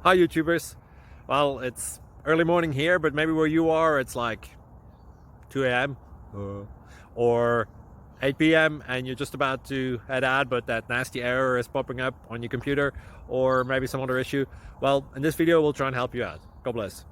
Hi YouTubers. Well, it's early morning here, but maybe where you are it's like 2 a.m. or 8 p.m. and you're just about to head out, but that nasty error is popping up on your computer, or maybe some other issue. Well, in this video we'll try and help you out. God bless.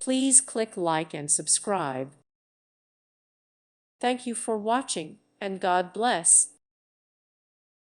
Please click like and subscribe. Thank you for watching, and God bless.